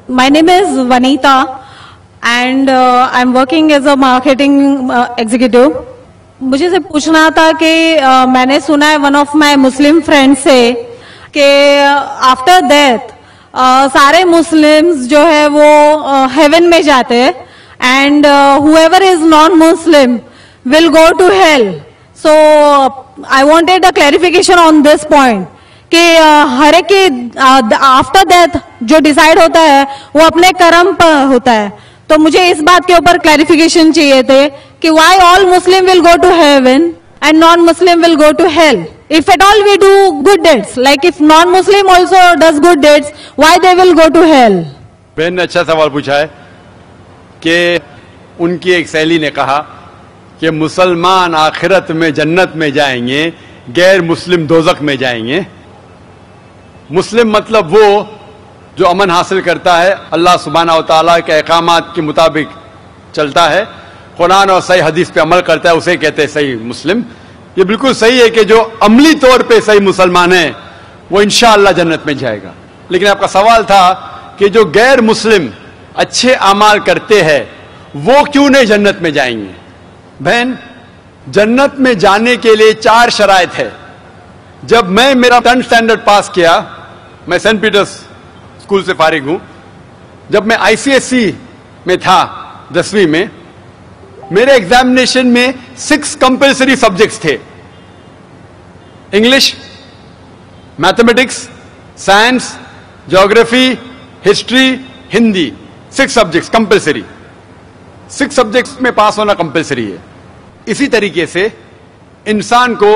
My name is Vanita and I'm working as a marketing executive. मुझे से पूछना था कि मैंने सुना है one of my Muslim friend से कि आफ्टर डेथ सारे मुस्लिम्स जो है वो हेवन में जाते हैं and whoever is non-Muslim will go to hell. So I wanted a clarification on this point. कि हर एक के आफ्टर डेथ जो डिसाइड होता है वो अपने कर्म पर होता है, तो मुझे इस बात के ऊपर क्लैरिफिकेशन चाहिए थे कि why all Muslim will go to heaven and non Muslim will go to hell. If at all we do good deeds, like if non Muslim also does good deeds, why they will go to hell. बहन ने अच्छा सवाल पूछा है कि उनकी एक सहेली ने कहा कि मुसलमान आखिरत में जन्नत में जाएंगे, गैर मुस्लिम दोजख में जाएंगे. मुस्लिम मतलब वो जो अमन हासिल करता है, अल्लाह सुब्हानहू व तआला के अहकामात के मुताबिक चलता है, कुरान और सही हदीस पे अमल करता है, उसे कहते हैं सही मुस्लिम. ये बिल्कुल सही है कि जो अमली तौर पे सही मुसलमान है वो इंशाअल्लाह जन्नत में जाएगा. लेकिन आपका सवाल था कि जो गैर मुस्लिम अच्छे अमाल करते हैं वो क्यों नहीं जन्नत में जाएंगे. बहन, जन्नत में जाने के लिए 4 शराइत है. जब मैं मेरा 10th स्टैंडर्ड पास किया, मैं सेंट पीटर्स स्कूल से फारिग हूं, जब मैं ICSE में था 10वीं में, मेरे एग्जामिनेशन में 6 कंपल्सरी सब्जेक्ट्स थे. English, mathematics, science, geography, history, Hindi, 6 subjects compulsory. 6 subjects में पास होना कंपल्सरी है. इसी तरीके से इंसान को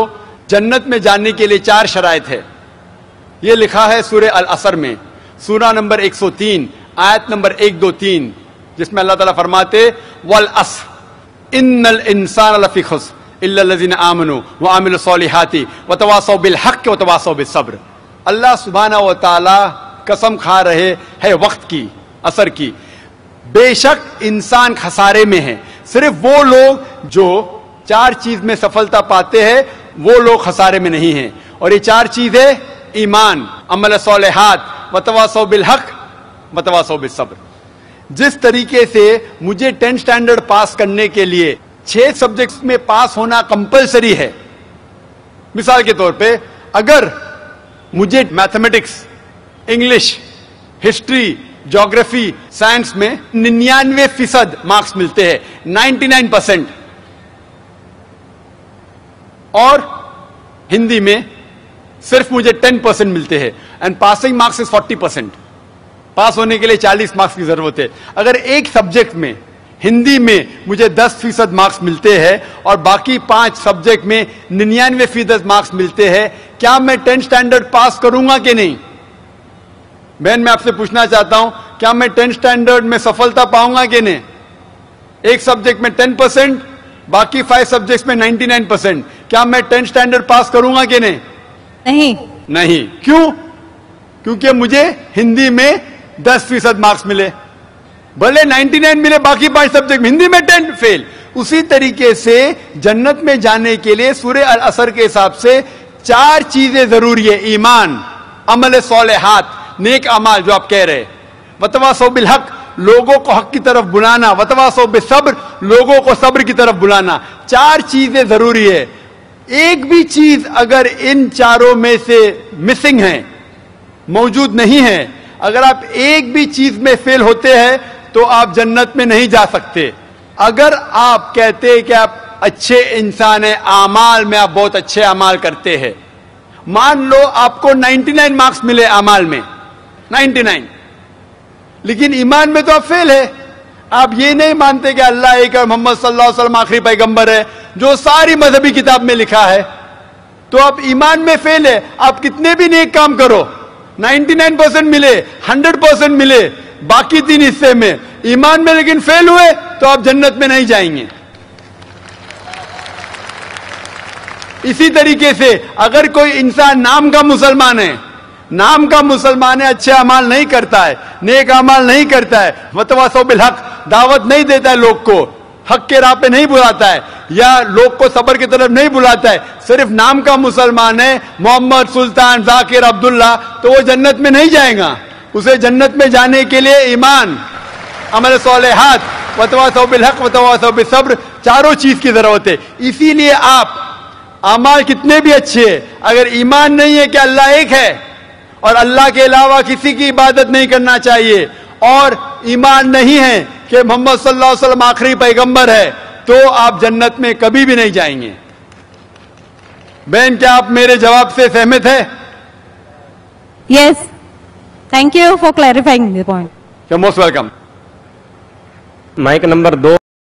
जन्नत में जाने के लिए 4 शराइत है. ये लिखा है सूरह अल असर में, सूरा नंबर 103 आयत नंबर 1, 2, 3, जिसमें अल्लाह ताला फरमाते वल अस्र इन्नल इंसान लफी खुस्र इल्ला लज़ीना आमनू व आमिलुस सॉलिहाति व तवासौ बिल हक़ व तवासौ बिस सब्र. अल्लाह सुब्हानहू व तआला कसम खा रहे है वक्त की, असर की, बेशक इंसान खसारे में है. सिर्फ वो लोग जो 4 चीज में सफलता पाते हैं वो लोग खसारे में नहीं हैं. और ये 4 चीजें ईमान, अमल सॉलिहात, वतवासौ बिल हक़, वतवासौ बिस सब्र. जिस तरीके से मुझे 10th स्टैंडर्ड पास करने के लिए 6 सब्जेक्ट्स में पास होना कंपलसरी है. मिसाल के तौर पे अगर मुझे mathematics, English, history, geography, science में 99% मार्क्स मिलते हैं, 99%, और हिंदी में सिर्फ मुझे 10% मिलते हैं एंड पासिंग मार्क्स इज 40%. पास होने के लिए 40 मार्क्स की जरूरत है. अगर एक सब्जेक्ट में, हिंदी में, मुझे 10% मार्क्स मिलते हैं और बाकी 5 सब्जेक्ट में 99% मार्क्स मिलते हैं, क्या मैं 10th स्टैंडर्ड पास करूंगा कि नहीं? बहन, मैं आपसे पूछना चाहता हूं, क्या मैं 10th स्टैंडर्ड में सफलता पाऊंगा कि नहीं? एक सब्जेक्ट में 10%, बाकी 5 सब्जेक्ट्स में 99%, क्या मैं 10th स्टैंडर्ड पास करूंगा कि नहीं? नहीं. क्यों? क्योंकि मुझे हिंदी में 10% मार्क्स मिले, भले 99 मिले बाकी 5 सब्जेक्ट में, हिंदी में 10 फेल. उसी तरीके से जन्नत में जाने के लिए सूरह अल असर के हिसाब से 4 चीजें जरूरी है. ईमान, अमल सॉलिहात, नेक अमाल जो आप कह रहे, वतवासौ बिल हक़, लोगों को हक की तरफ बुलाना, वतवासौ बिस सब्र, लोगों को सब्र की तरफ बुलाना. 4 चीजें जरूरी है. एक भी चीज अगर इन 4 में से मिसिंग है, मौजूद नहीं है, अगर आप एक भी चीज में फेल होते हैं तो आप जन्नत में नहीं जा सकते. अगर आप कहते हैं कि आप अच्छे इंसान हैं, आमाल में आप बहुत अच्छे अमाल करते हैं, मान लो आपको 99 मार्क्स मिले अमाल में, 99, लेकिन ईमान में तो आप फेल है. आप ये नहीं मानते कि अल्लाह एक है, मोहम्मद सल्लल्लाहु अलैहि वसल्लम आखिरी पैगंबर है, जो सारी मजहबी किताब में लिखा है, तो आप ईमान में फेल है. आप कितने भी नेक काम करो, 99% मिले, 100% मिले, बाकी 3 हिस्से में ईमान में लेकिन फेल हुए, तो आप जन्नत में नहीं जाएंगे. इसी तरीके से अगर कोई इंसान नाम का मुसलमान है, अच्छे अमाल नहीं करता है, नेक अमाल नहीं करता है, वतवासौ बिल हक़, दावत नहीं देता है लोग को, हक के राह पे नहीं बुलाता है, या लोग को सबर की तरफ नहीं बुलाता है, सिर्फ नाम का मुसलमान है, मोहम्मद, सुल्तान, जाकिर, अब्दुल्ला, तो वो जन्नत में नहीं जाएगा. اسے جنت میں جانے کے لیے ایمان, عمل صالحات, وتواصوا بالحق وتواصوا بالصبر, چاروں چیز کی ضرورت ہے. اسی لیے آپ اعمال کتنے بھی اچھے ہیں, اگر ایمان نہیں ہے کہ اللہ ایک ہے اور اللہ کے علاوہ کسی کی عبادت نہیں کرنا چاہیے, اور ایمان نہیں ہے کہ محمد صلی اللہ علیہ وسلم آخری پیغمبر ہے, تو آپ جنت میں کبھی بھی نہیں جائیں گے. بہن, کیا آپ میرے جواب سے سہمت ہے؟ Yes. Thank you for clarifying the point. You're most welcome. Mic number 2.